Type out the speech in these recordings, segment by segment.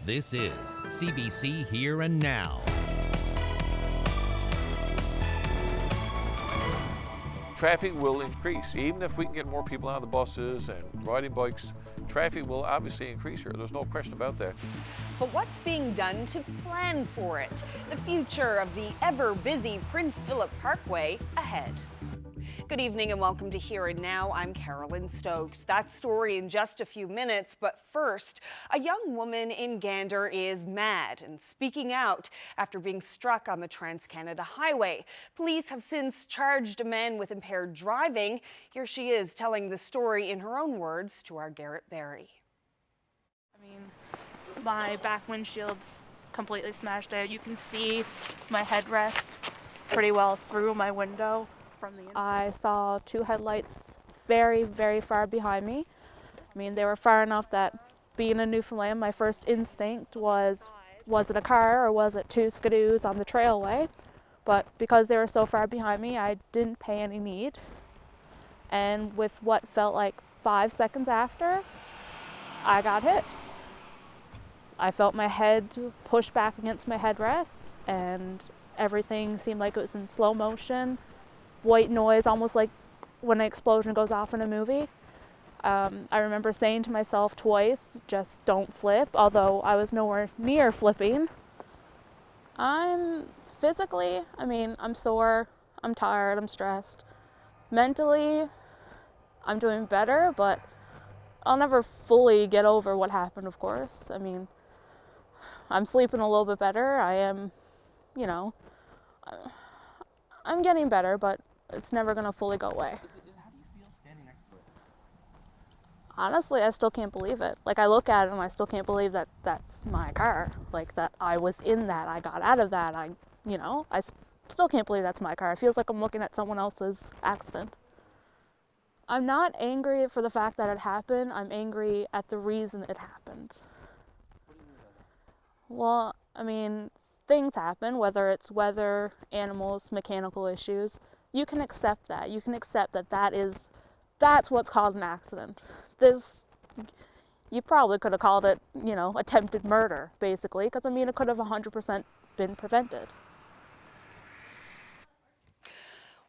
This is CBC Here and Now. Traffic will increase. Even if we can get more people out of the buses and riding bikes, traffic will obviously increase here. There's no question about that. But what's being done to plan for it? The future of the ever-busy Prince Phillip Parkway ahead. Good evening and welcome to Here and Now. I'm Carolyn Stokes. That story in just a few minutes, but first, a young woman in Gander is mad and speaking out after being struck on the Trans-Canada Highway. Police have since charged a man with impaired driving. Here she is telling the story in her own words to our Garrett Berry. My back windshield's completely smashed out. You can see my headrest pretty well through my window. I saw two headlights very, very far behind me. They were far enough that being in Newfoundland, my first instinct was it a car or was it two skidoos on the trailway? But because they were so far behind me, I didn't pay any heed. And with what felt like 5 seconds after, I got hit. I felt my head push back against my headrest and everything seemed like it was in slow motion. White noise, almost like when an explosion goes off in a movie. I remember saying to myself twice, just don't flip, although I was nowhere near flipping. I'm sore, I'm tired, I'm stressed. Mentally, I'm doing better, but I'll never fully get over what happened, of course. I'm sleeping a little bit better. I'm getting better, but it's never going to fully go away. How do you feel standing next to it? Honestly, I still can't believe it. I look at it and I still can't believe that that's my car. That I was in that, I got out of that. I still can't believe that's my car. It feels like I'm looking at someone else's accident. I'm not angry for the fact that it happened. I'm angry at the reason it happened. What do you mean by that? Well, things happen, whether it's weather, animals, mechanical issues. You can accept that. You can accept that that's what's caused an accident. You probably could have called it, attempted murder, basically, because it could have 100% been prevented.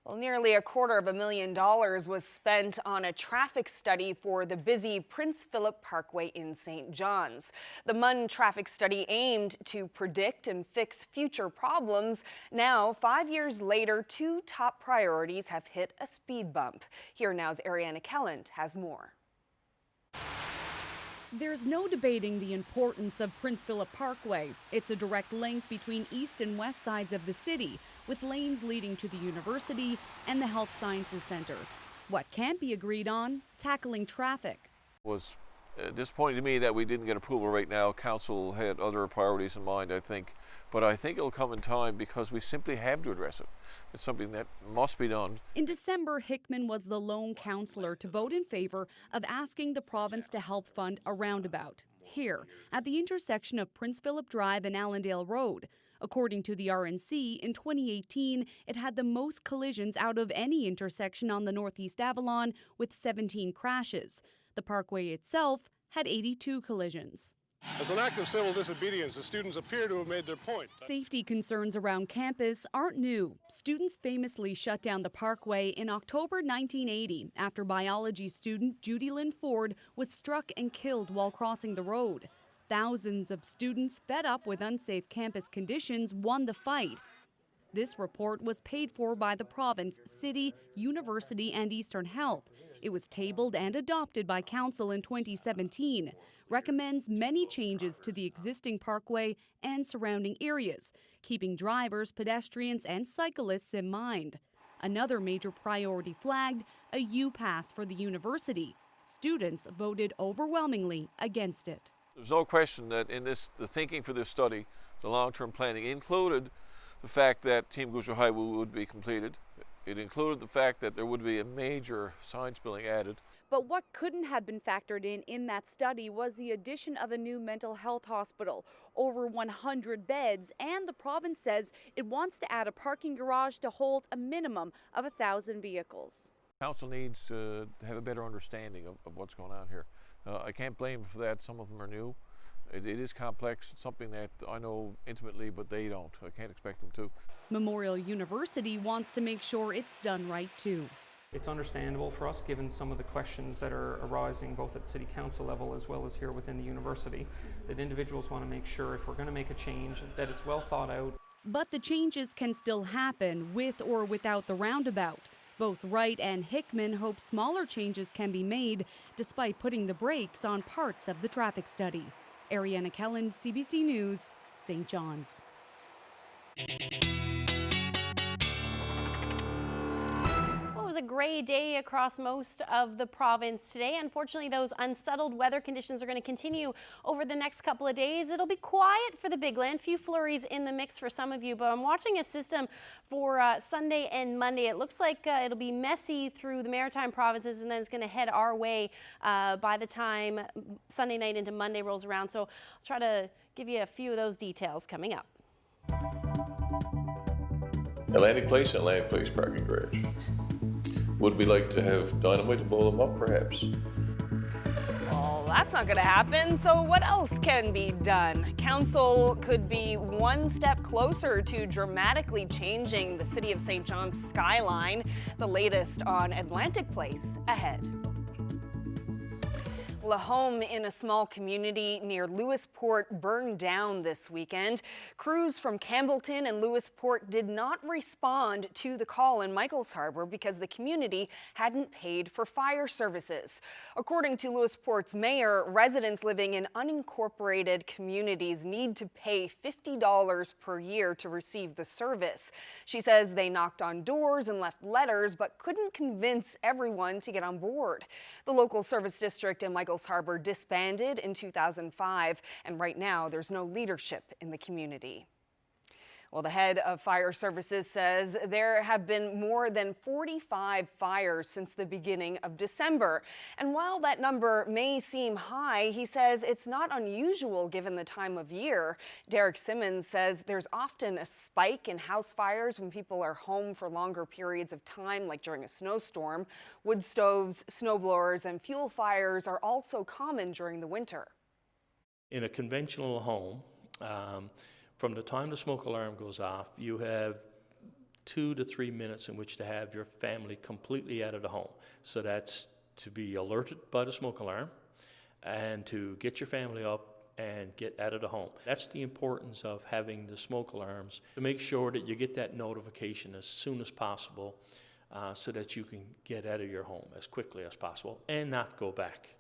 Well, nearly $250,000 was spent on a traffic study for the busy Prince Phillip Parkway in St. John's. The MUN traffic study aimed to predict and fix future problems. Now, 5 years later, two top priorities have hit a speed bump. Here Now's Ariana Kelland has more. There's no debating the importance of Prince Phillip Parkway. It's a direct link between east and west sides of the city, with lanes leading to the university and the Health Sciences Center. What can't be agreed on? Tackling traffic. It was disappointing to me that we didn't get approval right now. Council had other priorities in mind, I think. But I think it'll come in time because we simply have to address it. It's something that must be done. In December, Hickman was the lone councillor to vote in favour of asking the province to help fund a roundabout here at the intersection of Prince Phillip Drive and Allendale Road. According to the RNC, in 2018, it had the most collisions out of any intersection on the Northeast Avalon, with 17 crashes. The parkway itself had 82 collisions. As an act of civil disobedience, the students appear to have made their point. Safety concerns around campus aren't new. Students famously shut down the parkway in October 1980 after biology student Judy Lynn Ford was struck and killed while crossing the road. Thousands of students, fed up with unsafe campus conditions, won the fight. This report was paid for by the province, city, university, and Eastern Health. It was tabled and adopted by Council in 2017. Recommends many changes to the existing parkway and surrounding areas, keeping drivers, pedestrians, and cyclists in mind. Another major priority flagged, a U-Pass for the university. Students voted overwhelmingly against it. There's no question that in the thinking for this study, the long-term planning included the fact that Team Gujo Highway would be completed. It included the fact that there would be a major science building added. But what couldn't have been factored in that study was the addition of a new mental health hospital, over 100 beds, and the province says it wants to add a parking garage to hold a minimum of 1,000 vehicles. Council needs to have a better understanding of what's going on here. I can't blame them for that. Some of them are new. It is complex. It's something that I know intimately, but they don't. I can't expect them to. Memorial University wants to make sure it's done right too. It's understandable for us, given some of the questions that are arising both at City Council level as well as here within the university, that individuals want to make sure if we're going to make a change that it's well thought out. But the changes can still happen with or without the roundabout. Both Wright and Hickman hope smaller changes can be made despite putting the brakes on parts of the traffic study. Ariana Kellen, CBC News, St. John's. It was a gray day across most of the province today. Unfortunately, those unsettled weather conditions are going to continue over the next couple of days. It'll be quiet for the Big Land, few flurries in the mix for some of you, but I'm watching a system for Sunday and Monday. It looks like it'll be messy through the Maritime provinces, and then it's going to head our way by the time Sunday night into Monday rolls around. So I'll try to give you a few of those details coming up. Atlantic Place and Atlantic Place parking garage. Would we like to have dynamite to blow them up, perhaps? Well, that's not going to happen, so what else can be done? Council could be one step closer to dramatically changing the City of St. John's skyline. The latest on Atlantic Place ahead. Well, a home in a small community near Lewisport burned down this weekend. Crews from Campbellton and Lewisport did not respond to the call in Michaels Harbour because the community hadn't paid for fire services. According to Lewisport's mayor, residents living in unincorporated communities need to pay $50 per year to receive the service. She says they knocked on doors and left letters but couldn't convince everyone to get on board. The local service district in Michaels Harbour disbanded in 2005, and right now there's no leadership in the community. Well, the head of fire services says there have been more than 45 fires since the beginning of December. And while that number may seem high, he says it's not unusual given the time of year. Derek Simmons says there's often a spike in house fires when people are home for longer periods of time, like during a snowstorm. Wood stoves, snowblowers, and fuel fires are also common during the winter. In a conventional home, from the time the smoke alarm goes off, you have 2 to 3 minutes in which to have your family completely out of the home. So that's to be alerted by the smoke alarm and to get your family up and get out of the home. That's the importance of having the smoke alarms, to make sure that you get that notification as soon as possible so that you can get out of your home as quickly as possible and not go back.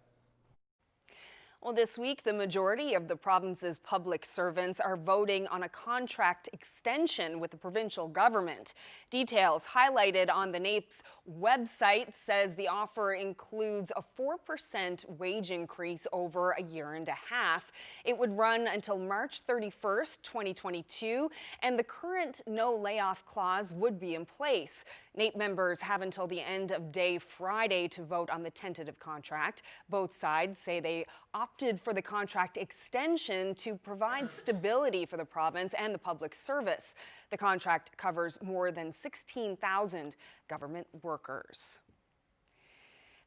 Well, this week, the majority of the province's public servants are voting on a contract extension with the provincial government. Details highlighted on the NAPE's website says the offer includes a 4% wage increase over a year and a half. It would run until March 31st, 2022, and the current no layoff clause would be in place. NAPE members have until the end of day Friday to vote on the tentative contract. Both sides say they opted for the contract extension to provide stability for the province and the public service. The contract covers more than 16,000 government workers.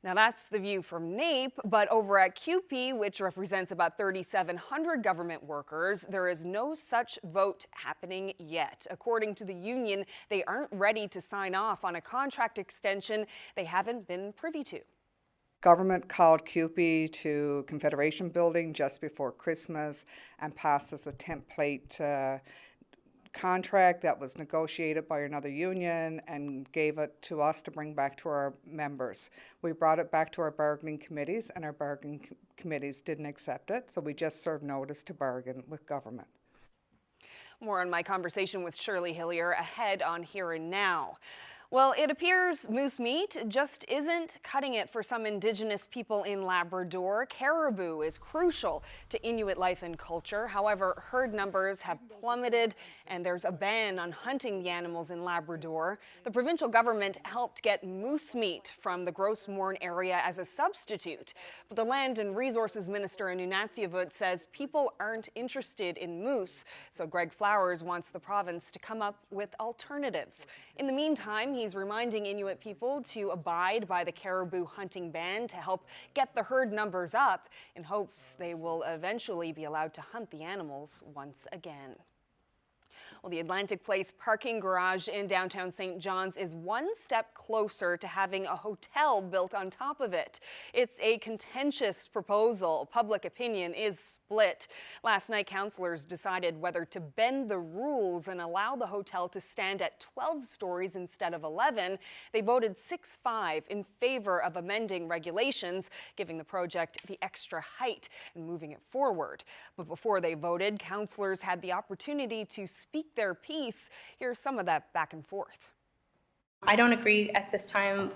Now that's the view from NAPE, but over at CUPE, which represents about 3,700 government workers, there is no such vote happening yet. According to the union, they aren't ready to sign off on a contract extension they haven't been privy to. Government called CUPE to Confederation Building just before Christmas and passed us a template contract that was negotiated by another union and gave it to us to bring back to our members. We brought it back to our bargaining committees, and our bargaining committees didn't accept it, so we just served notice to bargain with government. More on my conversation with Shirley Hillier ahead on Here and Now. Well, it appears moose meat just isn't cutting it for some Indigenous people in Labrador. Caribou is crucial to Inuit life and culture. However, herd numbers have plummeted and there's a ban on hunting the animals in Labrador. The provincial government helped get moose meat from the Gros Morne area as a substitute. But the Land and Resources Minister in Nunatsiavut says people aren't interested in moose. So Greg Flowers wants the province to come up with alternatives. In the meantime, He's reminding Inuit people to abide by the caribou hunting ban to help get the herd numbers up in hopes they will eventually be allowed to hunt the animals once again. Well, the Atlantic Place parking garage in downtown St. John's is one step closer to having a hotel built on top of it. It's a contentious proposal. Public opinion is split. Last night, councillors decided whether to bend the rules and allow the hotel to stand at 12 stories instead of 11. They voted 6-5 in favor of amending regulations, giving the project the extra height and moving it forward. But before they voted, councillors had the opportunity to speak their piece. Here's some of that back and forth. I don't agree at this time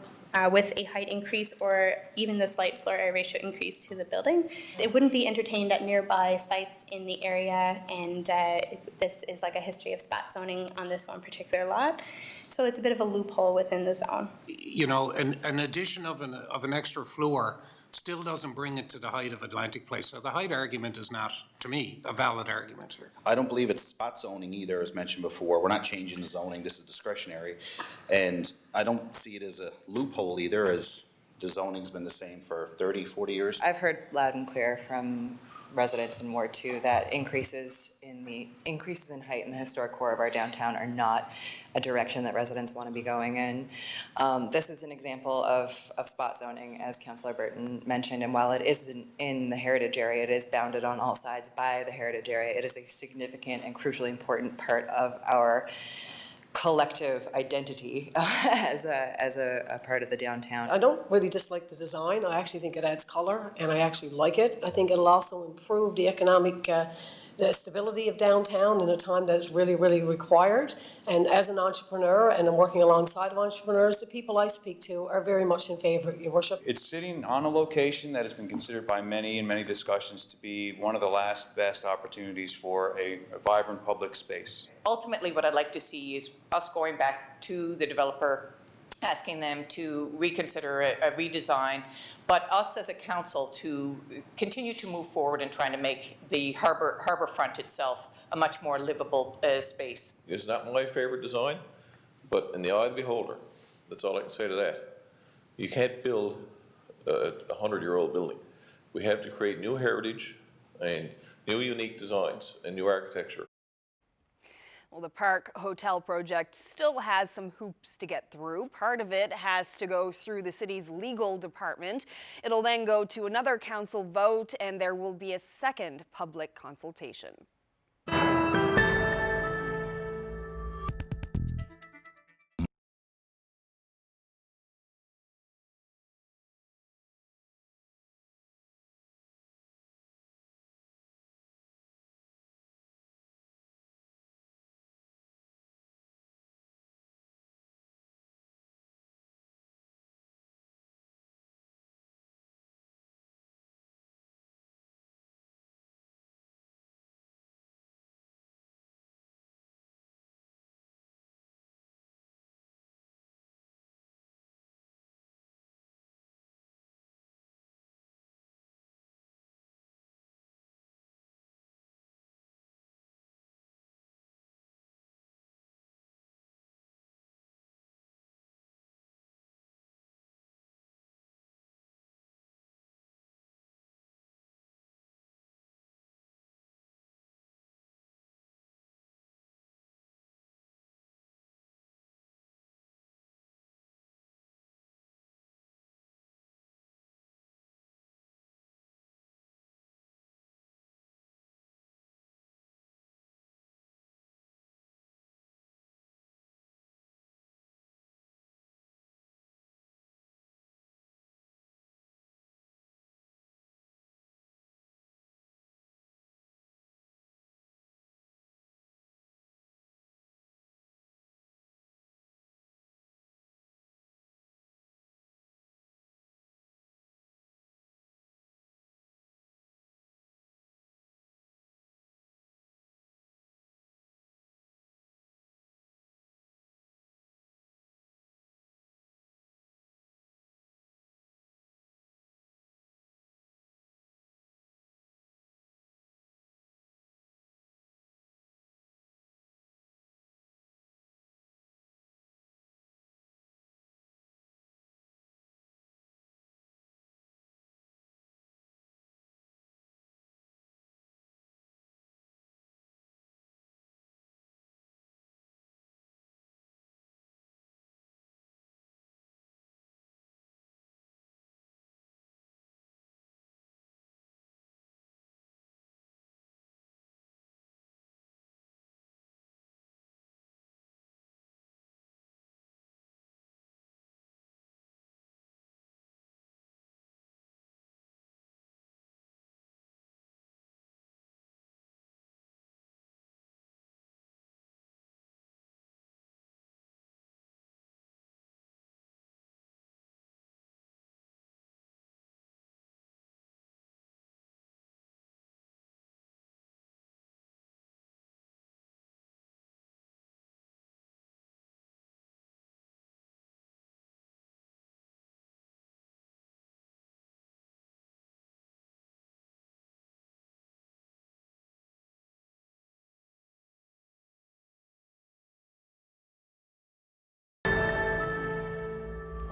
with a height increase or even the slight floor area ratio increase to the building. It wouldn't be entertained at nearby sites in the area, and this is like a history of spot zoning on this one particular lot. So it's a bit of a loophole within the zone. You know, an addition of an extra floor still doesn't bring it to the height of Atlantic Place. So the height argument is not, to me, a valid argument here. I don't believe it's spot zoning either, as mentioned before. We're not changing the zoning, this is discretionary. And I don't see it as a loophole either, as the zoning's been the same for 30, 40 years. I've heard loud and clear from residents in Ward 2 that increases in height in the historic core of our downtown are not a direction that residents want to be going in. This is an example of spot zoning, as Councillor Burton mentioned, and while it isn't in the heritage area, it is bounded on all sides by the heritage area. It is a significant and crucially important part of our collective identity as a part of the downtown. I don't really dislike the design. I actually think it adds colour and I actually like it. I think it'll also improve the economic the stability of downtown in a time that is really, really required. And as an entrepreneur, and I'm working alongside of entrepreneurs, the people I speak to are very much in favour, Your Worship. It's sitting on a location that has been considered by many in many discussions to be one of the last best opportunities for a vibrant public space. Ultimately, what I'd like to see is us going back to the developer, asking them to reconsider a redesign, but us as a council to continue to move forward and trying to make the harbour front itself a much more livable space. It's not my favorite design, but in the eye of the beholder, that's all I can say to that. You can't build a 100-year-old building. We have to create new heritage and new unique designs and new architecture. Well, the Park Hotel project still has some hoops to get through. Part of it has to go through the city's legal department. It'll then go to another council vote, and there will be a second public consultation.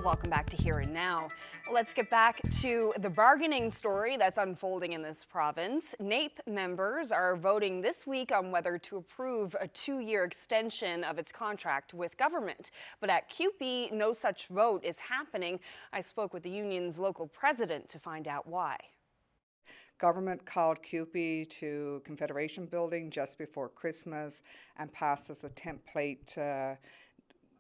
Welcome back to Here and Now. Well, let's get back to the bargaining story that's unfolding in this province. NAPE members are voting this week on whether to approve a 2-year extension of its contract with government. But at CUPE, no such vote is happening. I spoke with the union's local president to find out why. Government called CUPE to Confederation Building just before Christmas and passed us a template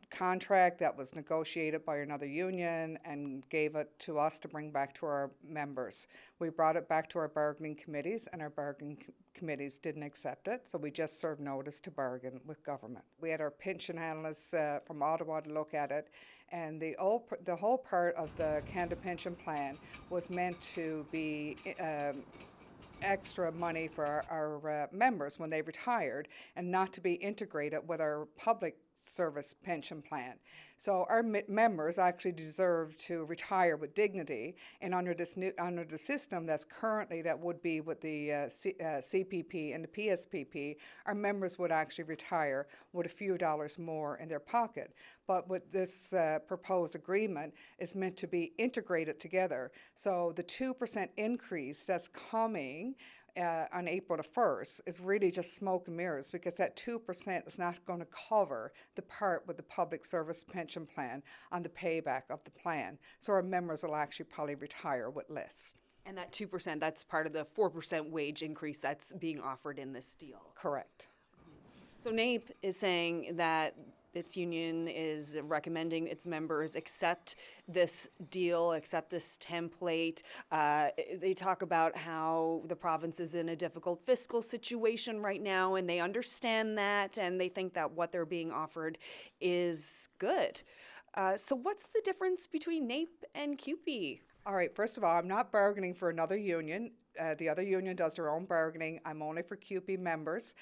contract that was negotiated by another union and gave it to us to bring back to our members. We brought it back to our bargaining committees, and our bargaining committees didn't accept it, so we just served notice to bargain with government. We had our pension analysts from Ottawa to look at it, and the whole part of the Canada pension plan was meant to be extra money for our members when they retired, and not to be integrated with our public service pension plan. So our members actually deserve to retire with dignity, and under the system that's currently, that would be with the CPP and the PSPP, our members would actually retire with a few dollars more in their pocket. But with this proposed agreement, it's meant to be integrated together. So the 2% increase that's coming on April the 1st is really just smoke and mirrors, because that 2% is not going to cover the part with the public service pension plan on the payback of the plan. So our members will actually probably retire with less. And that 2%, that's part of the 4% wage increase that's being offered in this deal. Correct. So NAPE is saying that its union is recommending its members accept this deal, accept this template. They talk about how the province is in a difficult fiscal situation right now, and they understand that, and they think that what they're being offered is good. So what's the difference between NAPE and CUPE? All right, first of all, I'm not bargaining for another union. The other union does their own bargaining. I'm only for CUPE members.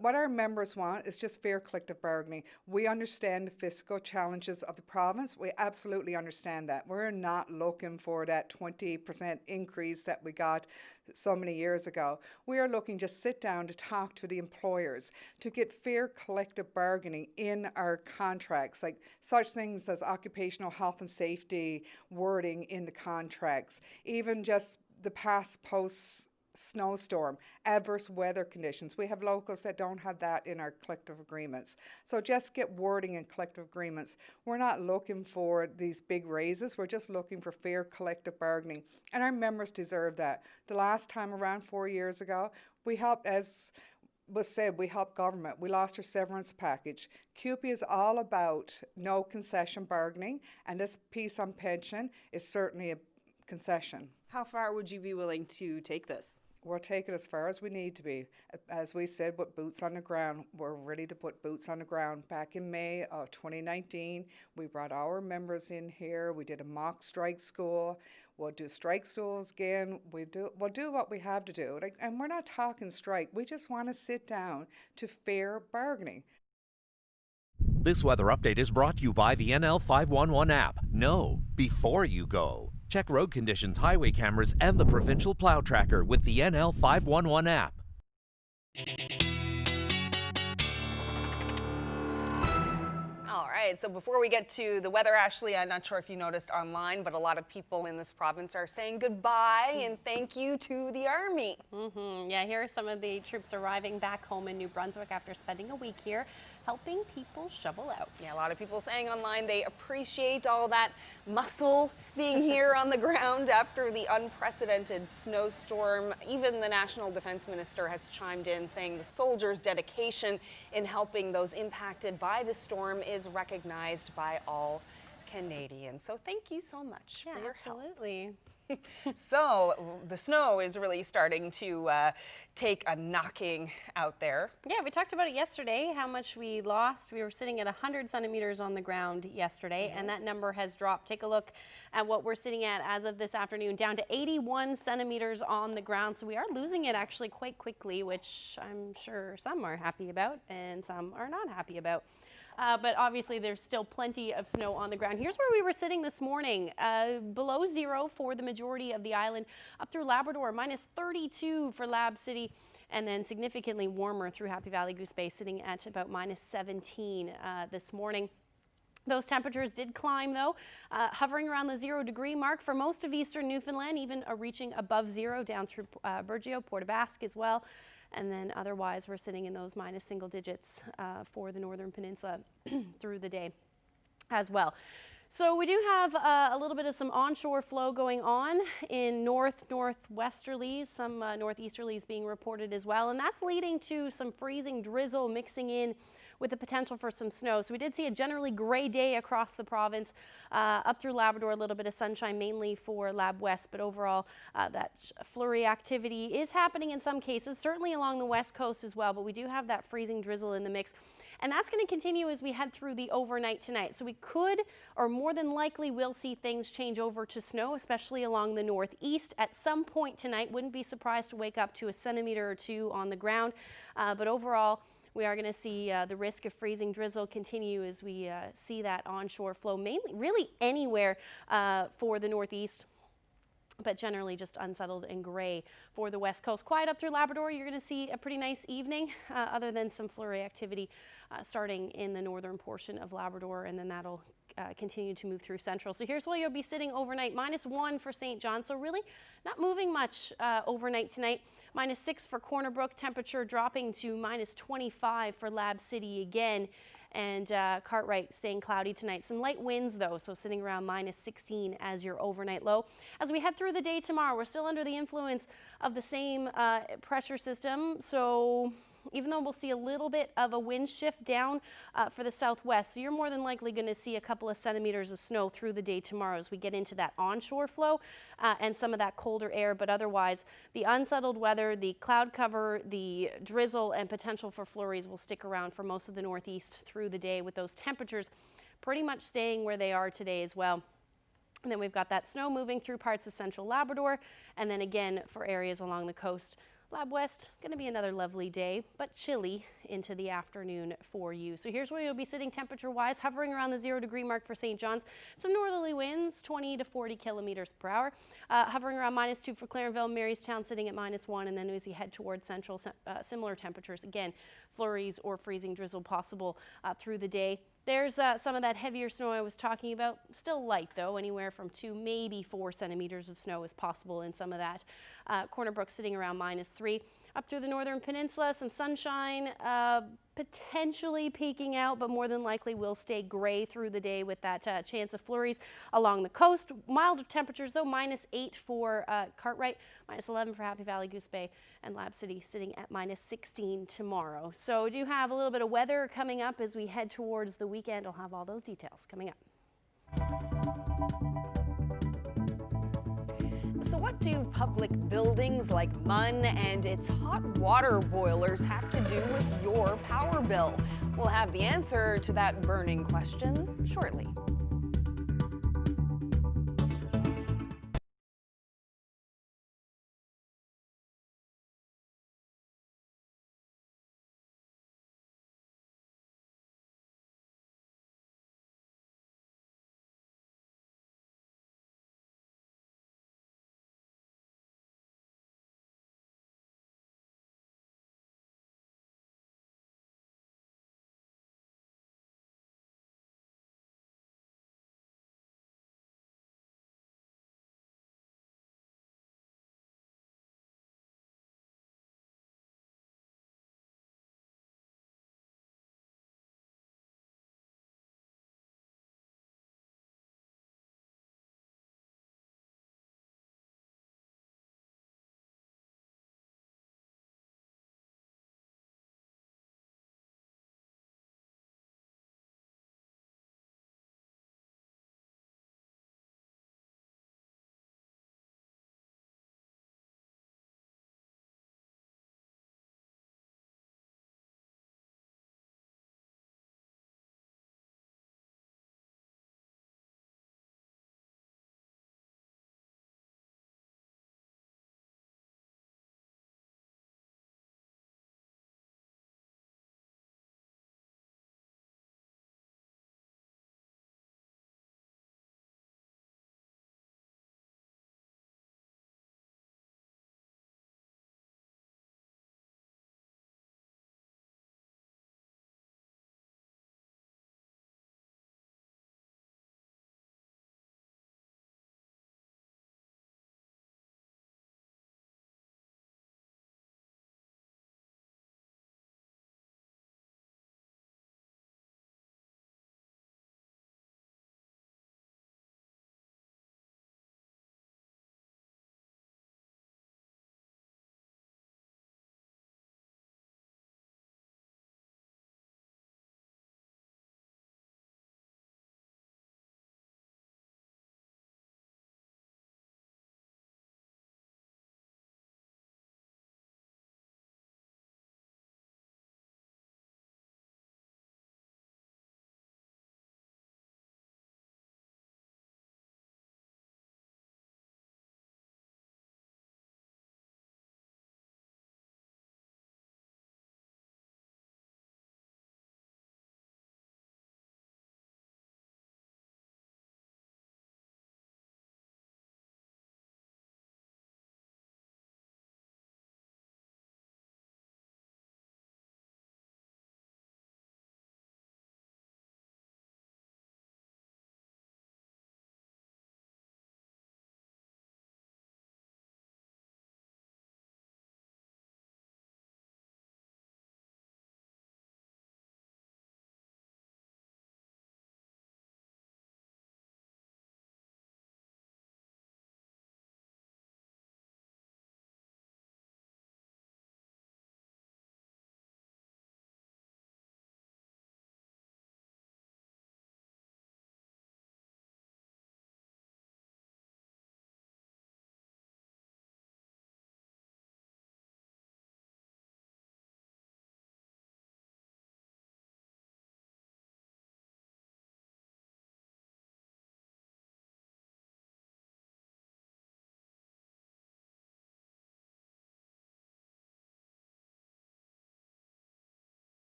What our members want is just fair collective bargaining. We understand the fiscal challenges of the province. We absolutely understand that. We're not looking for that 20% increase that we got so many years ago. We are looking just sit down to talk to the employers to get fair collective bargaining in our contracts, like such things as occupational health and safety wording in the contracts, even just the past post snowstorm, adverse weather conditions. We have locals that don't have that in our collective agreements. So just get wording in collective agreements. We're not looking for these big raises. We're just looking for fair collective bargaining. And our members deserve that. The last time around 4 years ago, we helped, as was said, we helped government. We lost our severance package. CUPE is all about no concession bargaining, and this piece on pension is certainly a concession. How far would you be willing to take this? We'll take it as far as we need to be. As we said, with boots on the ground, we're ready to put boots on the ground. Back in May of 2019, we brought our members in here. We did a mock strike school. We'll do strike schools again. We'll do what we have to do. And we're not talking strike. We just want to sit down to fair bargaining. This weather update is brought to you by the NL 511 app. Know before you go. Check road conditions, highway cameras, and the provincial plow tracker with the NL 511 app. All right, so before we get to the weather, Ashley, I'm not sure if you noticed online, but a lot of people in this province are saying goodbye and thank you to the Army. Yeah, here are some of the troops arriving back home in New Brunswick after spending a week here, helping people shovel out. Yeah, a lot of people saying online they appreciate all that muscle being here on the ground after the unprecedented snowstorm. Even the National Defense Minister has chimed in saying the soldiers' dedication in helping those impacted by the storm is recognized by all Canadians. So thank you so much for your help. Absolutely. So the snow is really starting to take a knocking out there. Yeah, we talked about it yesterday, how much we lost. We were sitting at 100 centimeters on the ground yesterday, and that number has dropped. Take a look at what we're sitting at as of this afternoon, down to 81 centimeters on the ground. So we are losing it actually quite quickly, which I'm sure some are happy about and some are not happy about. But obviously there's still plenty of snow on the ground. Here's where we were sitting this morning, below zero for the majority of the island, up through Labrador, minus 32 for Lab City, and then significantly warmer through Happy Valley Goose Bay, sitting at about minus 17 this morning. Those temperatures did climb, though, hovering around the 0 degree mark for most of eastern Newfoundland, even reaching above 0 down through Burgeo, Port aux Basques as well. And then otherwise, we're sitting in those minus single digits for the northern peninsula through the day as well. So we do have a little bit of some onshore flow going on in northwesterlies, some northeasterlies being reported as well, and that's leading to some freezing drizzle mixing in with the potential for some snow. So we did see a generally gray day across the province, up through Labrador, a little bit of sunshine mainly for Lab West, but overall that flurry activity is happening in some cases, certainly along the west coast as well, but we do have that freezing drizzle in the mix. And that's going to continue as we head through the overnight tonight. So we could, or more than likely will see things change over to snow, especially along the northeast at some point tonight. Wouldn't be surprised to wake up to a centimeter or two on the ground. But overall, we are going to see the risk of freezing drizzle continue as we see that onshore flow, mainly really anywhere for the northeast, but generally just unsettled and gray for the west coast. Quiet up through Labrador, you're going to see a pretty nice evening, other than some flurry activity starting in the northern portion of Labrador, and then that'll continue to move through central. So here's where you'll be sitting overnight, -1 for St. John. So really not moving much overnight tonight. -6 for Corner Brook, temperature dropping to -25 for Lab City again. And Cartwright staying cloudy tonight. Some light winds though, so sitting around -16 as your overnight low. As we head through the day tomorrow, we're still under the influence of the same pressure system. So even though we'll see a little bit of a wind shift down for the southwest, so you're more than likely going to see a couple of centimeters of snow through the day tomorrow as we get into that onshore flow and some of that colder air. But otherwise, the unsettled weather, the cloud cover, the drizzle, and potential for flurries will stick around for most of the northeast through the day, with those temperatures pretty much staying where they are today as well. And then we've got that snow moving through parts of central Labrador, and then again for areas along the coast. Lab West, going to be another lovely day, but chilly into the afternoon for you. So here's where you'll be sitting temperature-wise, hovering around the 0 degree mark for St. John's. Some northerly winds, 20 to 40 kilometers per hour. Hovering around -2 for Clarenville, Marystown sitting at -1, and then as you head towards central, similar temperatures. Again, flurries or freezing drizzle possible through the day. There's some of that heavier snow I was talking about. Still light though, anywhere from 2, maybe 4 centimeters of snow is possible in some of that. Corner Brook sitting around -3. Up through the northern peninsula, some sunshine potentially peeking out, but more than likely will stay gray through the day with that chance of flurries along the coast. Milder temperatures though, -8 for Cartwright, -11 for Happy Valley, Goose Bay, and Lab City sitting at -16 tomorrow. So we do have a little bit of weather coming up as we head towards the weekend. I'll have all those details coming up. So what do public buildings like MUN and its hot water boilers have to do with your power bill? We'll have the answer to that burning question shortly.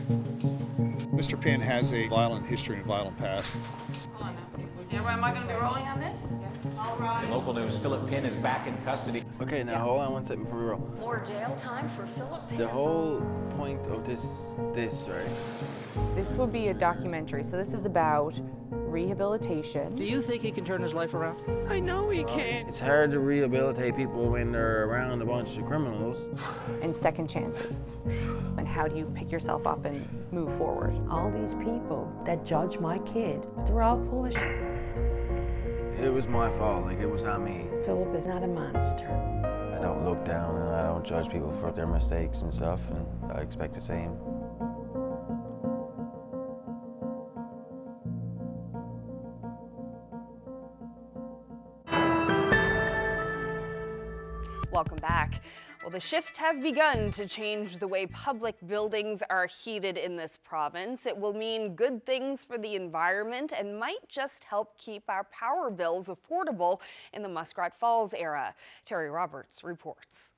Mr. Pinn has a violent history and violent past. Am I going to be rolling on this? All right. In local news, Phillip Pinn is back in custody. Okay, now hold on one second for real. More jail time for Phillip Pinn. The whole point of this, right? This would be a documentary, so this is about rehabilitation. Do you think he can turn his life around? I know he can. It's hard to rehabilitate people when they're around a bunch of criminals. And second chances. And how do you pick yourself up and move forward? All these people that judge my kid, they're all full of shit. It was my fault, like it was on me. Phillip is not a monster. I don't look down and I don't judge people for their mistakes and stuff, and I expect the same. Welcome back. Well, the shift has begun to change the way public buildings are heated in this province. It will mean good things for the environment and might just help keep our power bills affordable in the Muskrat Falls era. Terry Roberts reports.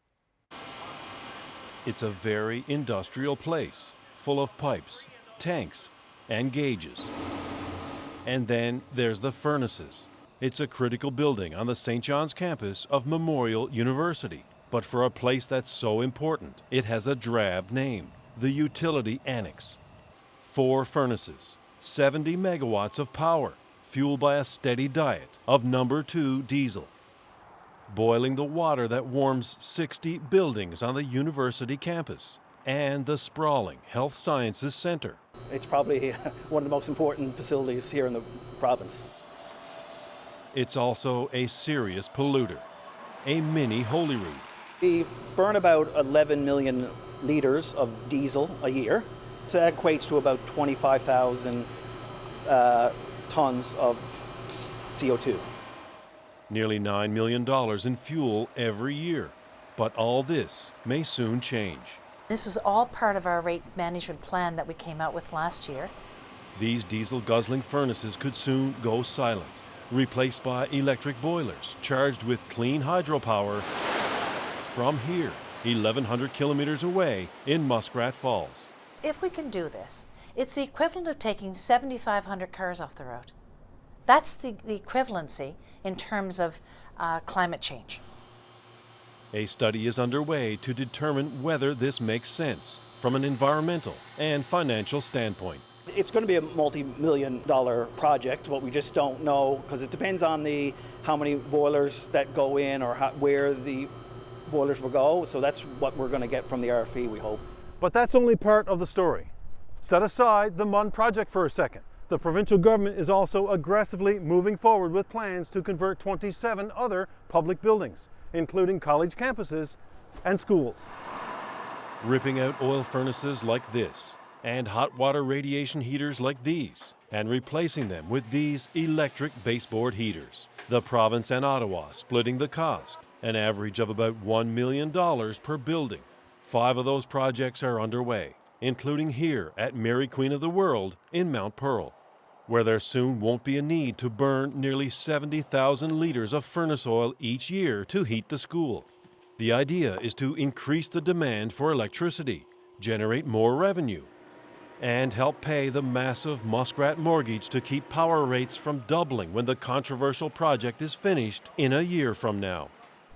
It's a very industrial place, full of pipes, tanks, and gauges. And then there's the furnaces. It's a critical building on the St. John's campus of Memorial University. But for a place that's so important, it has a drab name, the Utility Annex. 4 furnaces, 70 megawatts of power, fueled by a steady diet of number 2 diesel. Boiling the water that warms 60 buildings on the university campus and the sprawling Health Sciences Center. It's probably one of the most important facilities here in the province. It's also a serious polluter, a mini Holyrood. We burn about 11 million liters of diesel a year. So that equates to about 25,000 tons of CO2. Nearly $9 million in fuel every year. But all this may soon change. This was all part of our rate management plan that we came out with last year. These diesel-guzzling furnaces could soon go silent, replaced by electric boilers charged with clean hydropower from here, 1,100 kilometers away in Muskrat Falls. If we can do this, it's the equivalent of taking 7,500 cars off the road. That's the equivalency in terms of climate change. A study is underway to determine whether this makes sense from an environmental and financial standpoint. It's going to be a multi-million-dollar project. What we just don't know, because it depends on how many boilers that go in or where the boilers will go. So that's what we're going to get from the RFP, we hope. But that's only part of the story. Set aside the MUN project for a second. The provincial government is also aggressively moving forward with plans to convert 27 other public buildings, including college campuses and schools. Ripping out oil furnaces like this and hot water radiation heaters like these and replacing them with these electric baseboard heaters. The province and Ottawa splitting the cost, an average of about $1 million per building. 5 of those projects are underway, including here at Mary Queen of the World in Mount Pearl, where there soon won't be a need to burn nearly 70,000 liters of furnace oil each year to heat the school. The idea is to increase the demand for electricity, generate more revenue, and help pay the massive Muskrat mortgage to keep power rates from doubling when the controversial project is finished in a year from now.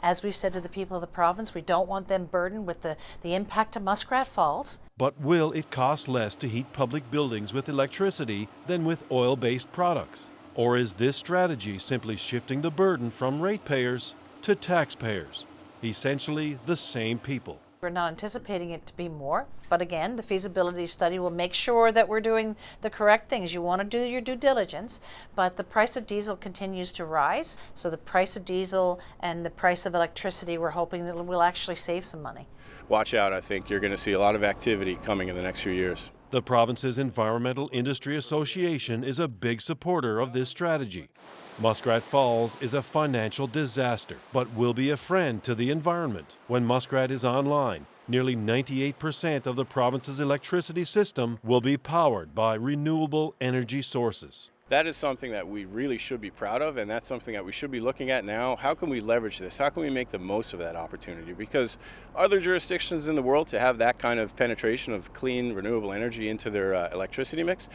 As we've said to the people of the province, we don't want them burdened with the impact of Muskrat Falls. But will it cost less to heat public buildings with electricity than with oil-based products? Or is this strategy simply shifting the burden from ratepayers to taxpayers, essentially the same people? We're not anticipating it to be more, but again, the feasibility study will make sure that we're doing the correct things. You want to do your due diligence, but the price of diesel continues to rise, so the price of diesel and the price of electricity, we're hoping that we'll actually save some money. Watch out, I think you're going to see a lot of activity coming in the next few years. The province's Environmental Industry Association is a big supporter of this strategy. Muskrat Falls is a financial disaster, but will be a friend to the environment. When Muskrat is online, nearly 98% of the province's electricity system will be powered by renewable energy sources. That is something that we really should be proud of, and that's something that we should be looking at now. How can we leverage this? How can we make the most of that opportunity? Because other jurisdictions in the world to have that kind of penetration of clean, renewable energy into their electricity mix,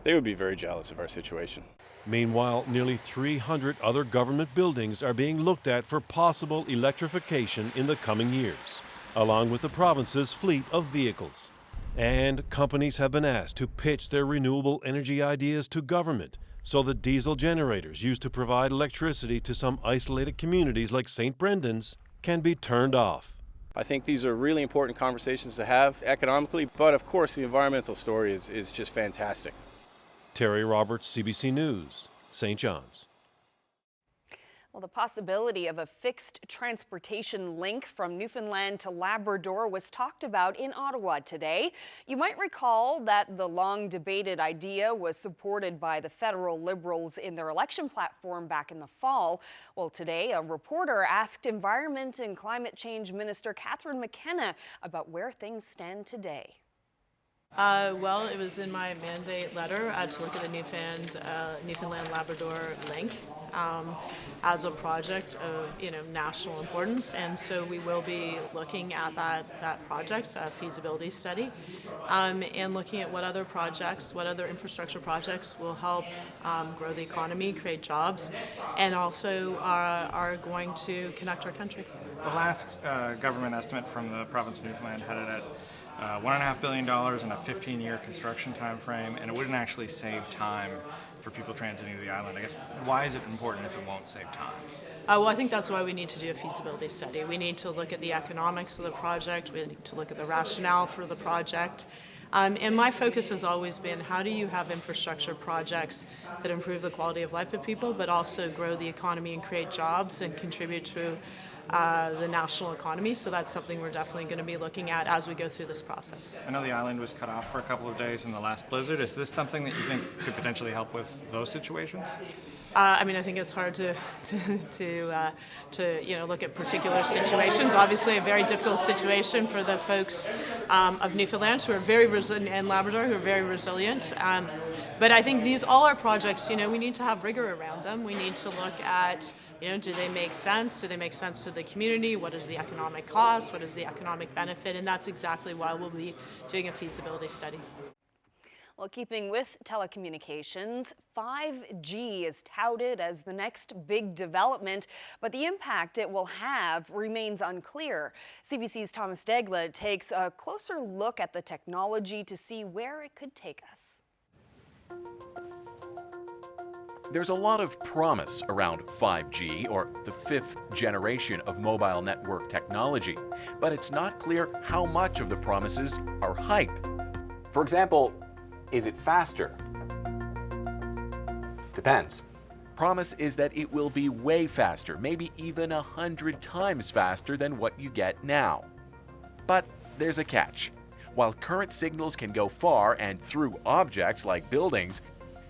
they would be very jealous of our situation. Meanwhile, nearly 300 other government buildings are being looked at for possible electrification in the coming years, along with the province's fleet of vehicles. And companies have been asked to pitch their renewable energy ideas to government so that diesel generators used to provide electricity to some isolated communities like St. Brendan's can be turned off. I think these are really important conversations to have economically, but of course the environmental story is just fantastic. Terry Roberts, CBC News, St. John's. Well, the possibility of a fixed transportation link from Newfoundland to Labrador was talked about in Ottawa today. You might recall that the long-debated idea was supported by the federal Liberals in their election platform back in the fall. Well, today, a reporter asked Environment and Climate Change Minister Catherine McKenna about where things stand today. Well, it was in my mandate letter to look at the Newfoundland Labrador link as a project of national importance, and so we will be looking at that project, feasibility study, and looking at what other projects, what other infrastructure projects will help grow the economy, create jobs, and also are going to connect our country. The last government estimate from the province of Newfoundland had it at $1.5 billion in a 15-year construction time frame, and it wouldn't actually save time for people transiting to the island. I guess, why is it important if it won't save time? Well, I think that's why we need to do a feasibility study. We need to look at the economics of the project. We need to look at the rationale for the project. And my focus has always been, how do you have infrastructure projects that improve the quality of life of people, but also grow the economy and create jobs and contribute to the national economy? So that's something we're definitely going to be looking at as we go through this process. I know the island was cut off for a couple of days in the last blizzard. Is this something that you think could potentially help with those situations? I mean, I think it's hard to look at particular situations. Obviously, a very difficult situation for the folks of Newfoundland who are very resilient, and Labrador who are very resilient. But I think these all are projects. We need to have rigor around them. We need to look at, do they make sense? Do they make sense to the community? What is the economic cost? What is the economic benefit? And that's exactly why we'll be doing a feasibility study. Well, keeping with telecommunications, 5G is touted as the next big development, but the impact it will have remains unclear. CBC's Thomas Degla takes a closer look at the technology to see where it could take us. There's a lot of promise around 5G, or the fifth generation of mobile network technology, but it's not clear how much of the promises are hype. For example, is it faster? Depends. Promise is that it will be way faster, maybe even 100 times faster than what you get now. But there's a catch. While current signals can go far and through objects like buildings,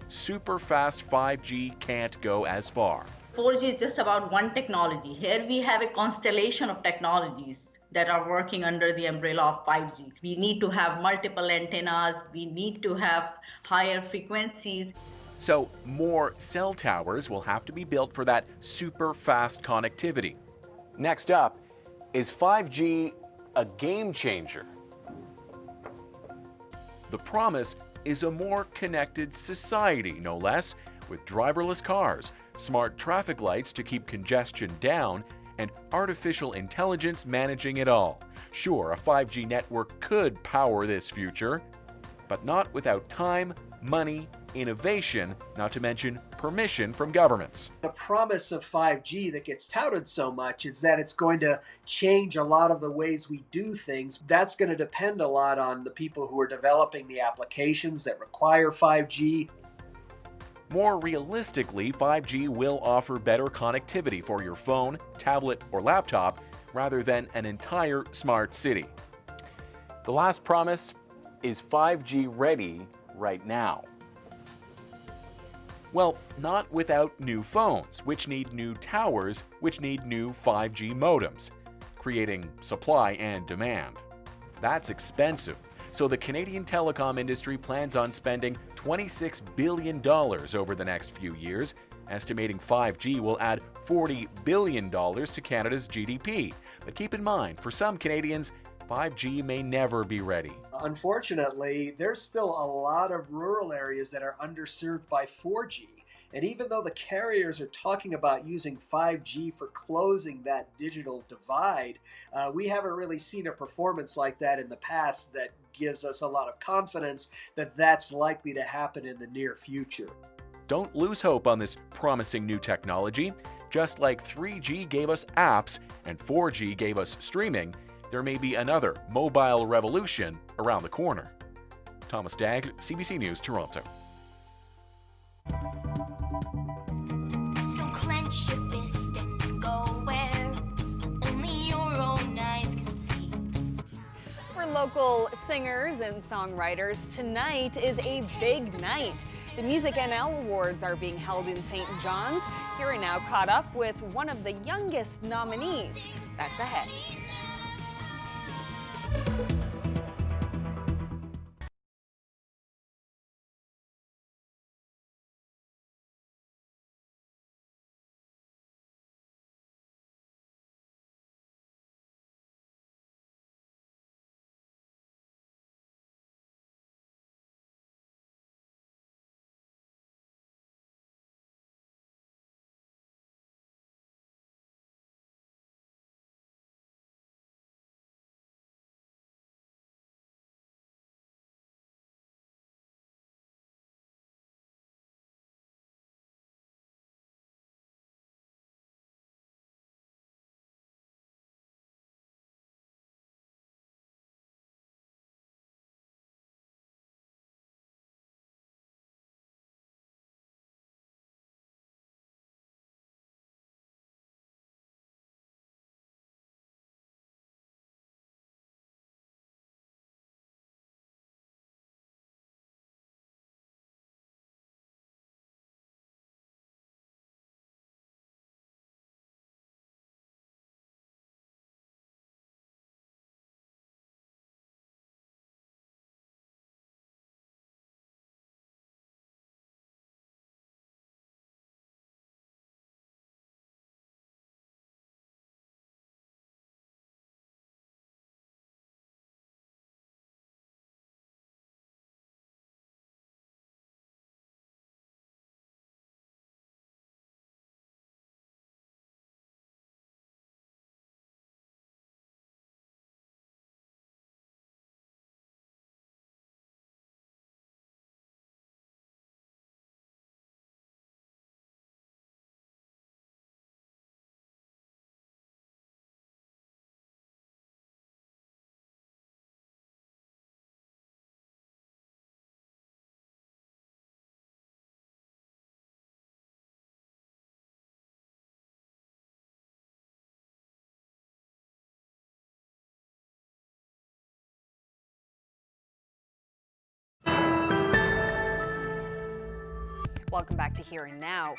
super fast 5G can't go as far. 4G is just about one technology. Here we have a constellation of technologies that are working under the umbrella of 5G. We need to have multiple antennas, we need to have higher frequencies. So more cell towers will have to be built for that super fast connectivity. Next up, is 5G a game changer? The promise is a more connected society, no less, with driverless cars, smart traffic lights to keep congestion down, and artificial intelligence managing it all. Sure, a 5G network could power this future, but not without time, money, innovation, not to mention permission from governments. The promise of 5G that gets touted so much is that it's going to change a lot of the ways we do things. That's going to depend a lot on the people who are developing the applications that require 5G. More realistically, 5G will offer better connectivity for your phone, tablet, or laptop rather than an entire smart city. The last promise is 5G ready right now. Well, not without new phones, which need new towers, which need new 5G modems, creating supply and demand. That's expensive. So the Canadian telecom industry plans on spending $26 billion over the next few years, estimating 5G will add $40 billion to Canada's GDP. But keep in mind, for some Canadians, 5G may never be ready. Unfortunately, there's still a lot of rural areas that are underserved by 4G. And even though the carriers are talking about using 5G for closing that digital divide, we haven't really seen a performance like that in the past that gives us a lot of confidence that that's likely to happen in the near future. Don't lose hope on this promising new technology. Just like 3G gave us apps and 4G gave us streaming, there may be another mobile revolution around the corner. Thomas Dagg, CBC News, Toronto. So clench your fist and go where only your own eyes can see. For local singers and songwriters, tonight is a big night. The Music NL Awards are being held in St. John's. Here and Now caught up with one of the youngest nominees. That's ahead. Welcome back to Here and Now.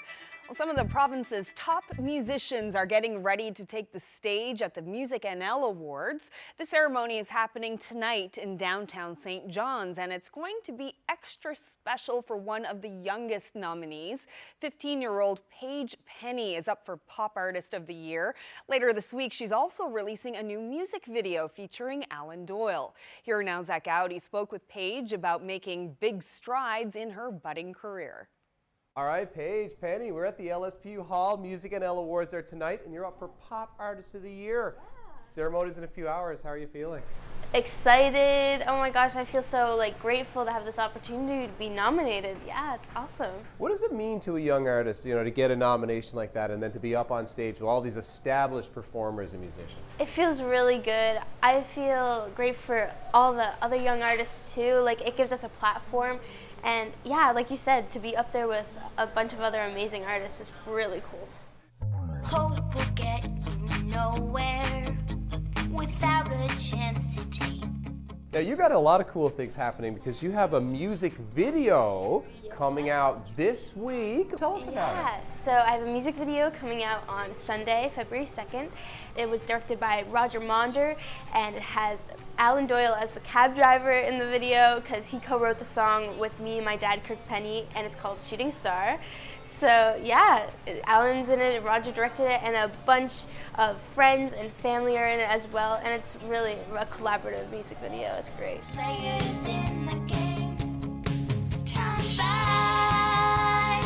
Well, some of the province's top musicians are getting ready to take the stage at the Music NL Awards. The ceremony is happening tonight in downtown St. John's, and it's going to be extra special for one of the youngest nominees. 15-year-old Paige Penny is up for Pop Artist of the Year. Later this week, she's also releasing a new music video featuring Alan Doyle. Here Now, Zach Audi spoke with Paige about making big strides in her budding career. All right, Paige Penny, we're at the LSPU Hall. Music NL Awards are tonight, and you're up for Pop Artist of the Year. Yeah. Ceremony's in a few hours. How are you feeling? Excited. Oh my gosh, I feel so grateful to have this opportunity to be nominated. Yeah, it's awesome. What does it mean to a young artist, to get a nomination like that and then to be up on stage with all these established performers and musicians? It feels really good. I feel great for all the other young artists too. It gives us a platform. And yeah, like you said, to be up there with a bunch of other amazing artists is really cool. Hope will get you nowhere without a chance to take. Now you got a lot of cool things happening because you have a music video coming out this week. Tell us about it. Yeah, so I have a music video coming out on Sunday, February 2nd. It was directed by Roger Monder, and it has Alan Doyle as the cab driver in the video because he co-wrote the song with me and my dad, Kirk Penny, and it's called Shooting Star. So yeah, Alan's in it, Roger directed it, and a bunch of friends and family are in it as well, and it's really a collaborative music video. It's great. Players in the game. Time flies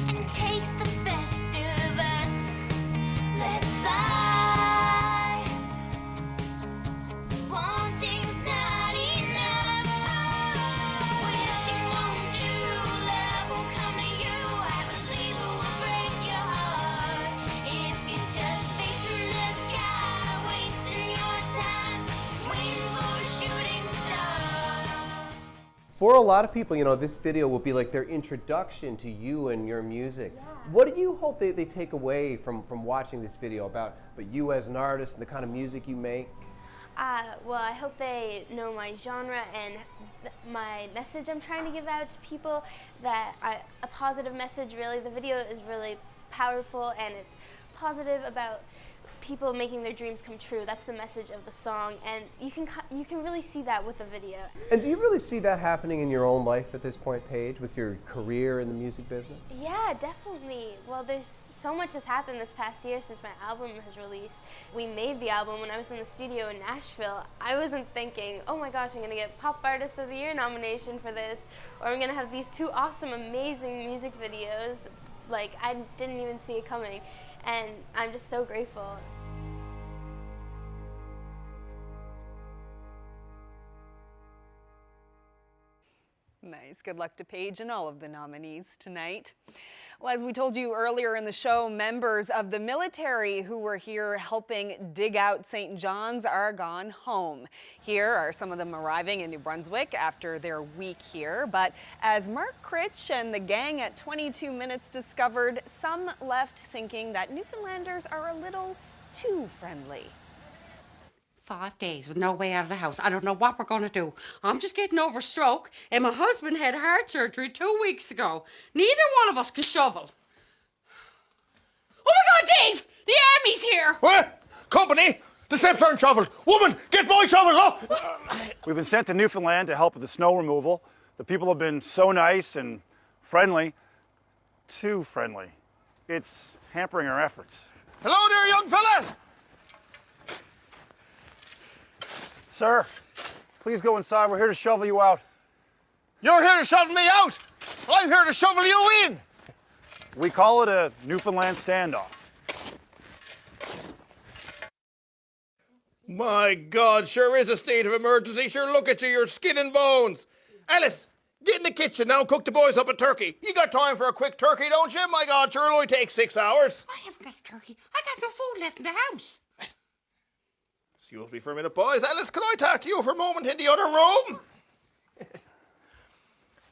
and takes the best of us. Let's fly. Wanting's not enough. Wishing won't do. Love will come to you. I believe it will break your heart. If you're just facing the sky, wasting your time, waiting for a shooting star. For a lot of people, you know, this video will be like their introduction to you and your music. Yeah. What do you hope they take away from watching this video about you as an artist and the kind of music you make? Well, I hope they know my genre and my message I'm trying to give out to people, a positive message really. The video is really powerful and it's positive about people making their dreams come true. That's the message of the song, and you can really see that with the video. And do you really see that happening in your own life at this point, Paige, with your career in the music business? Yeah, definitely. Well, there's so much has happened this past year since my album has released. We made the album when I was in the studio in Nashville. I wasn't thinking, oh my gosh, I'm gonna get Pop Artist of the Year nomination for this, or I'm gonna have these 2 awesome, amazing music videos. Like, I didn't even see it coming, and I'm just so grateful. Nice. Good luck to Paige and all of the nominees tonight. Well, as we told you earlier in the show, members of the military who were here helping dig out St. John's are gone home. Here are some of them arriving in New Brunswick after their week here. But as Mark Critch and the gang at 22 Minutes discovered, some left thinking that Newfoundlanders are a little too friendly. 5 days with no way out of the house. I don't know what we're going to do. I'm just getting over a stroke, and my husband had heart surgery 2 weeks ago. Neither one of us can shovel. Oh my God, Dave! The army's here! What? Company? The steps aren't shoveled. Woman, get my shovel, look! We've been sent to Newfoundland to help with the snow removal. The people have been so nice and friendly. Too friendly. It's hampering our efforts. Hello there, young fella! Sir, please go inside. We're here to shovel you out. You're here to shovel me out! I'm here to shovel you in! We call it a Newfoundland standoff. My God, sure is a state of emergency. Sure, look at you, you're skin and bones. Alice, get in the kitchen now and cook the boys up a turkey. You got time for a quick turkey, don't you? My God, sure, it'll only take 6 hours. I haven't got a turkey. I got no food left in the house. Excuse me for a minute, boys. Alice, can I talk to you for a moment in the other room?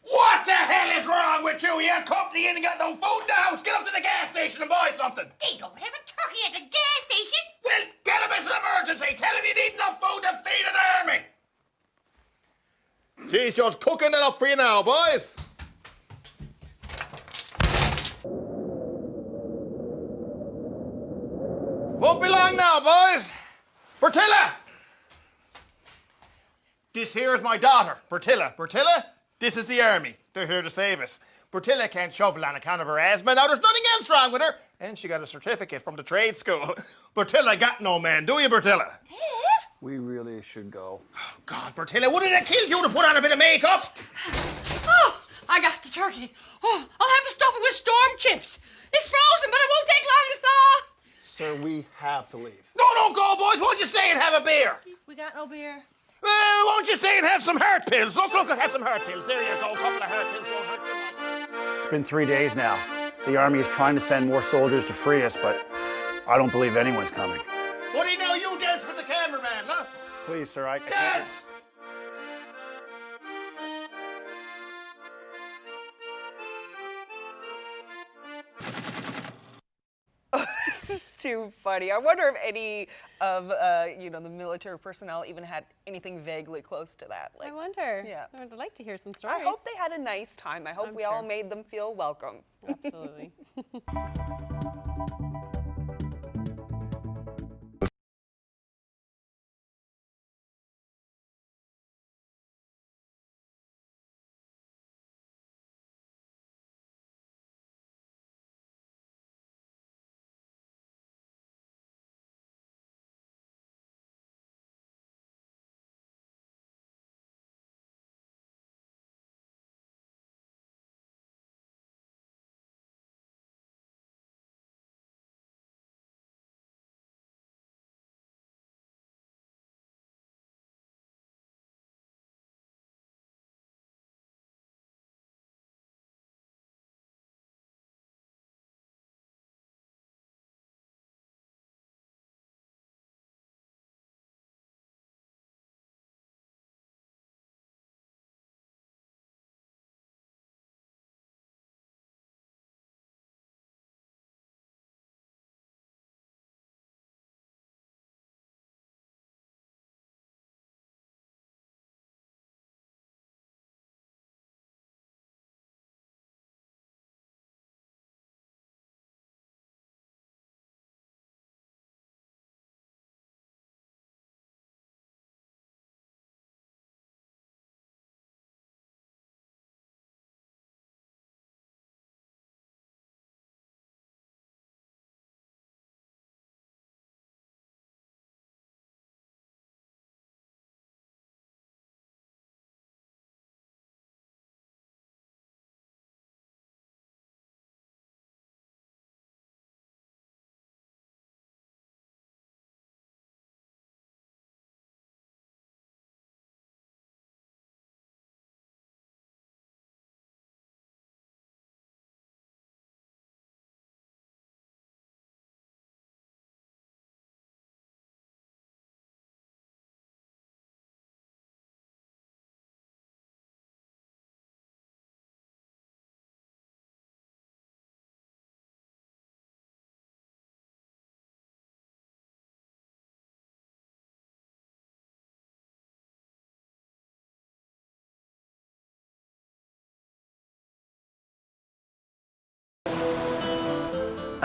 What the hell is wrong with you? You company ain't got no food in the house. Get up to the gas station and buy something. They don't have a turkey at the gas station. Well, tell him it's an emergency. Tell him you need enough food to feed an army. She's just cooking it up for you now, boys. Won't be long now, boys. Bertilla! This here is my daughter, Bertilla. Bertilla, this is the army. They're here to save us. Bertilla can't shovel on account of her asthma. Now, there's nothing else wrong with her. And she got a certificate from the trade school. Bertilla got no man, do you, Bertilla? We really should go. Oh, God, Bertilla, wouldn't it have killed you to put on a bit of makeup? Oh, I got the turkey. Oh, I'll have to stuff it with storm chips. It's frozen, but it won't take long to thaw. Sir, we have to leave. No, don't go, boys. Won't you stay and have a beer? We got no beer. Won't you stay and have some heart pills? Look, have some heart pills. There you go, a couple of heart pills. Won't hurt you much. It's been 3 days now. The Army is trying to send more soldiers to free us, but I don't believe anyone's coming. Buddy, now you dance with the cameraman, huh? Please, sir, I can't. Dance! This is too funny. I wonder if any of the military personnel even had anything vaguely close to that. I wonder. Yeah. I would like to hear some stories. I hope they had a nice time. I hope we all made them feel welcome. Absolutely.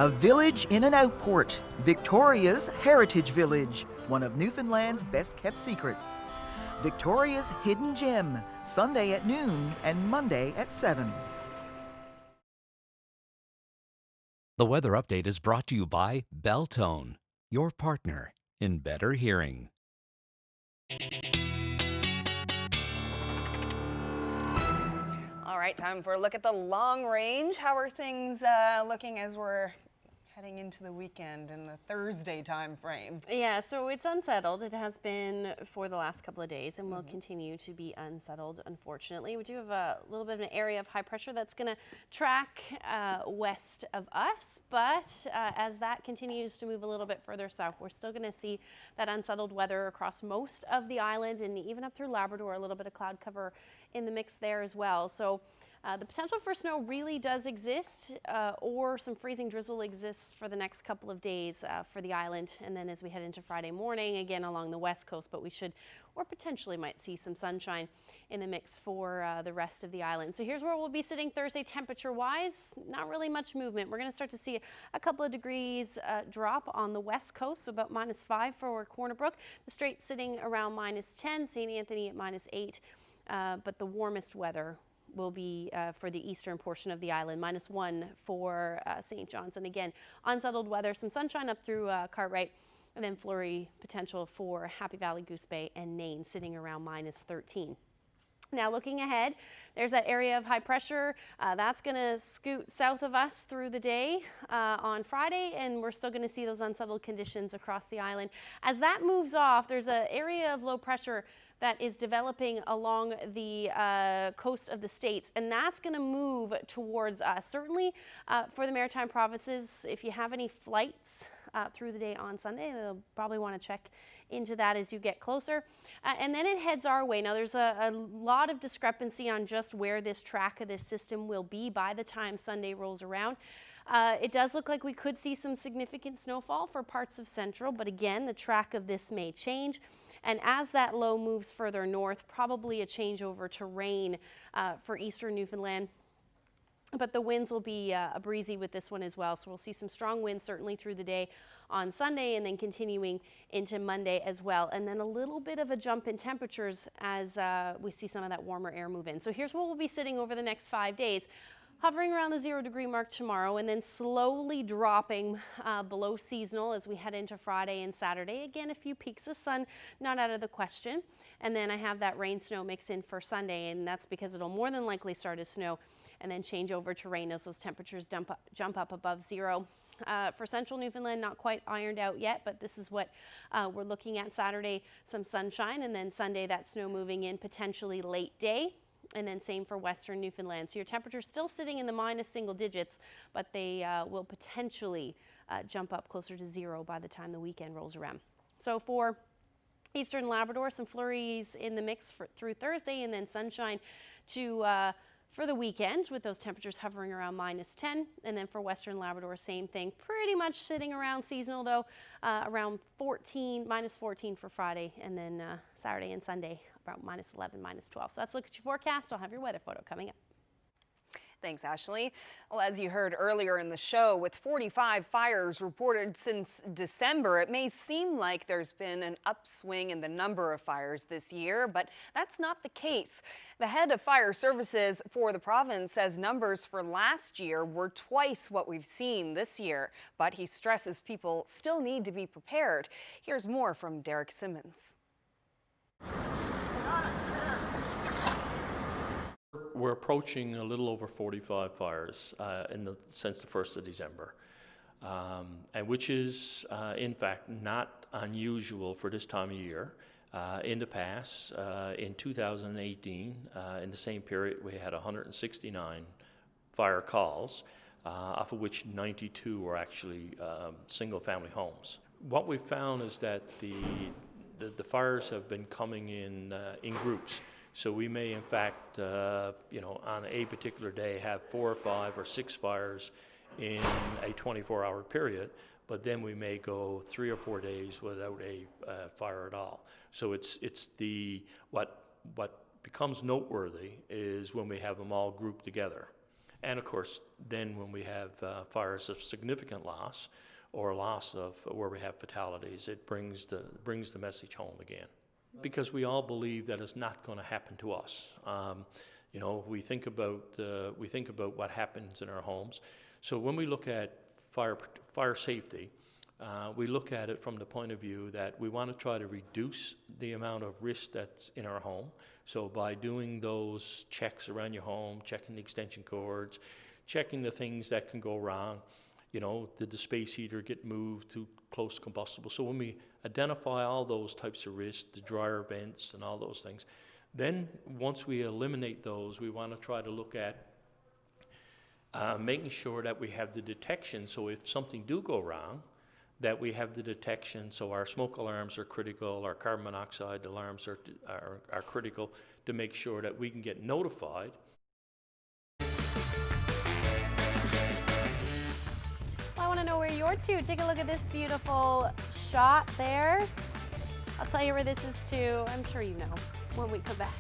A village in an outport, Victoria's Heritage Village, one of Newfoundland's best-kept secrets. Victoria's Hidden Gem, Sunday at noon and Monday at 7. The weather update is brought to you by Belltone, your partner in better hearing. All right, time for a look at the long range. How are things looking as we're heading into the weekend in the Thursday time frame? Yeah, so it's unsettled. It has been for the last couple of days and will continue to be unsettled, unfortunately. We do have a little bit of an area of high pressure that's going to track west of us, but as that continues to move a little bit further south, we're still going to see that unsettled weather across most of the island and even up through Labrador, a little bit of cloud cover in the mix there as well. So the potential for snow really does exist, or some freezing drizzle exists for the next couple of days for the island. And then as we head into Friday morning, again along the west coast, but we should or potentially might see some sunshine in the mix for the rest of the island. So here's where we'll be sitting Thursday temperature-wise. Not really much movement. We're going to start to see a couple of degrees drop on the west coast, so about -5 for Corner Brook. The Straits sitting around -10, St. Anthony at -8, but the warmest weather will be for the eastern portion of the island, -1 for St. John's. And again, unsettled weather, some sunshine up through Cartwright, and then flurry potential for Happy Valley, Goose Bay, and Nain sitting around -13. Now looking ahead, there's that area of high pressure. That's going to scoot south of us through the day on Friday, and we're still going to see those unsettled conditions across the island. As that moves off, there's an area of low pressure that is developing along the coast of the states, and that's going to move towards us. Certainly for the Maritime provinces, if you have any flights through the day on Sunday, they'll probably want to check into that as you get closer. And then it heads our way. Now there's a lot of discrepancy on just where this track of this system will be by the time Sunday rolls around. It does look like we could see some significant snowfall for parts of central, but again, the track of this may change. And as that low moves further north, probably a changeover to rain for eastern Newfoundland. But the winds will be breezy with this one as well. So we'll see some strong winds certainly through the day on Sunday and then continuing into Monday as well. And then a little bit of a jump in temperatures as we see some of that warmer air move in. So here's where we'll be sitting over the next 5 days. Hovering around the 0-degree mark tomorrow and then slowly dropping below seasonal as we head into Friday and Saturday. Again, a few peaks of sun, not out of the question. And then I have that rain snow mix in for Sunday, and that's because it'll more than likely start as snow and then change over to rain as those temperatures jump up above 0. For central Newfoundland, not quite ironed out yet, but this is what we're looking at. Saturday, some sunshine, and then Sunday, that snow moving in potentially late day. And then same for western Newfoundland. So your temperature's still sitting in the minus single digits, but they will potentially jump up closer to 0 by the time the weekend rolls around. So for eastern Labrador, some flurries in the mix through Thursday, and then sunshine to for the weekend with those temperatures hovering around -10. And then for western Labrador, same thing, pretty much sitting around seasonal though, around -14 for Friday, and then Saturday and Sunday about -11, -12. So that's a look at your forecast. I'll have your weather photo coming up. Thanks, Ashley. Well, as you heard earlier in the show, with 45 fires reported since December, it may seem like there's been an upswing in the number of fires this year, but that's not the case. The head of fire services for the province says numbers for last year were twice what we've seen this year, but he stresses people still need to be prepared. Here's more from Derek Simmons. We're approaching a little over 45 fires since the 1st of December, and which is in fact not unusual for this time of year. In the past, in 2018, in the same period, we had 169 fire calls, of which 92 were actually single-family homes. What we've found is that the fires have been coming in groups. So we may, in fact, on a particular day have 4 or 5 or 6 fires in a 24-hour period, but then we may go 3 or 4 days without a fire at all. So it's what becomes noteworthy is when we have them all grouped together. And of course, then when we have fires of significant loss or loss of where we have fatalities, it brings the message home again. Because we all believe that it's not going to happen to us. You know, we think about what happens in our homes. So when we look at fire safety, we look at it from the point of view that we want to try to reduce the amount of risk that's in our home. So by doing those checks around your home, checking the extension cords, checking the things that can go wrong, you know, did the space heater get moved to close combustible? So when we identify all those types of risks, the dryer vents and all those things, then once we eliminate those, we want to try to look at making sure that we have the detection, so if something do go wrong, that we have the detection, so our smoke alarms are critical, our carbon monoxide alarms are critical to make sure that we can get notified. Well, I want to know where you're to. Take a look at this beautiful shot there. I'll tell you where this is to. I'm sure you know when we come back.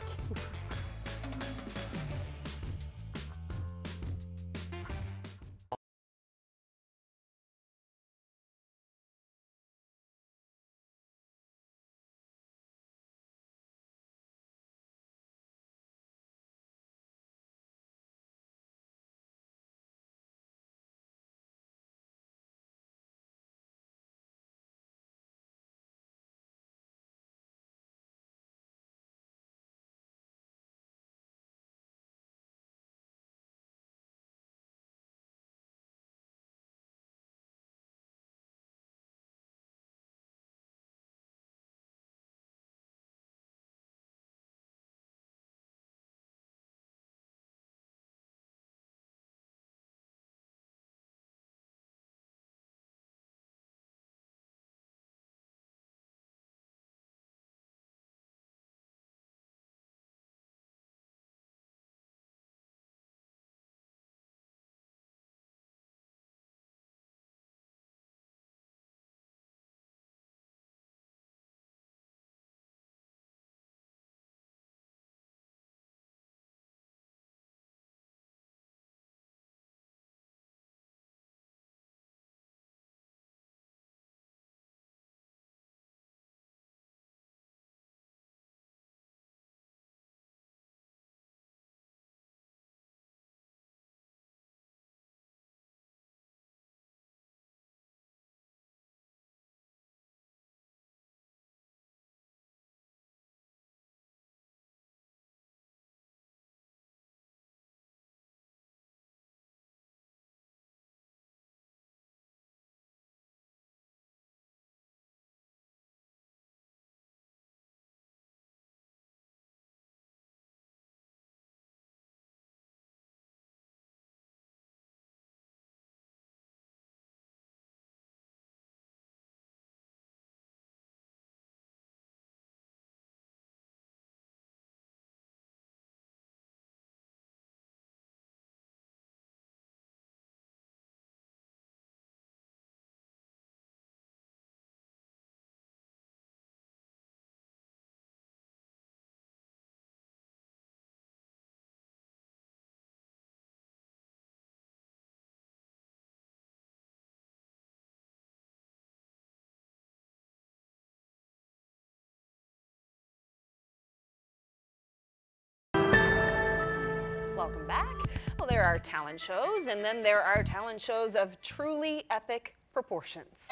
Welcome back. Well, there are talent shows, and then there are talent shows of truly epic proportions.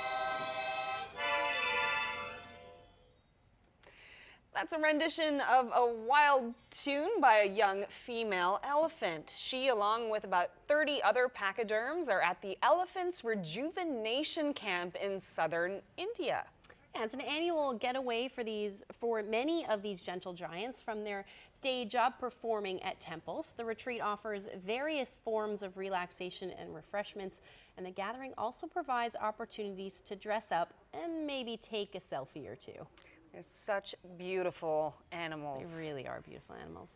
That's a rendition of a wild tune by a young female elephant. She, along with about 30 other pachyderms, are at the Elephants Rejuvenation Camp in southern India. Yeah, it's an annual getaway for many of these gentle giants from their day job performing at temples. The retreat offers various forms of relaxation and refreshments, and the gathering also provides opportunities to dress up and maybe take a selfie or two. They're such beautiful animals. They really are beautiful animals.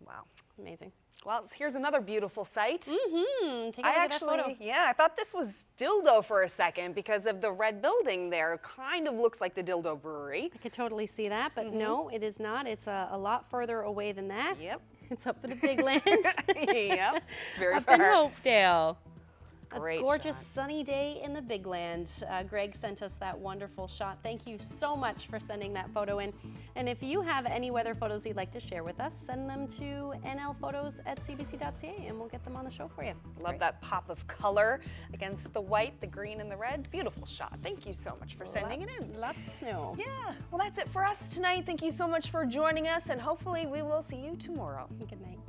Wow. Amazing. Well, here's another beautiful sight. Take a look at that photo. Yeah, I thought this was dildo for a second because of the red building there. It kind of looks like the Dildo Brewery. I could totally see that, but no, it is not. It's a lot further away than that. Yep. It's up in the big land. Yep, very up far. in Hopedale. Great A gorgeous shot. sunny day in the big land. Greg sent us that wonderful shot. Thank you so much for sending that photo in. And if you have any weather photos you'd like to share with us, send them to nlphotos@cbc.ca and we'll get them on the show for you. Love that pop of color against the white, the green, and the red. Beautiful shot. Thank you so much for sending it in. Lots of snow. Yeah, well, that's it for us tonight. Thank you so much for joining us, and hopefully we will see you tomorrow. Good night.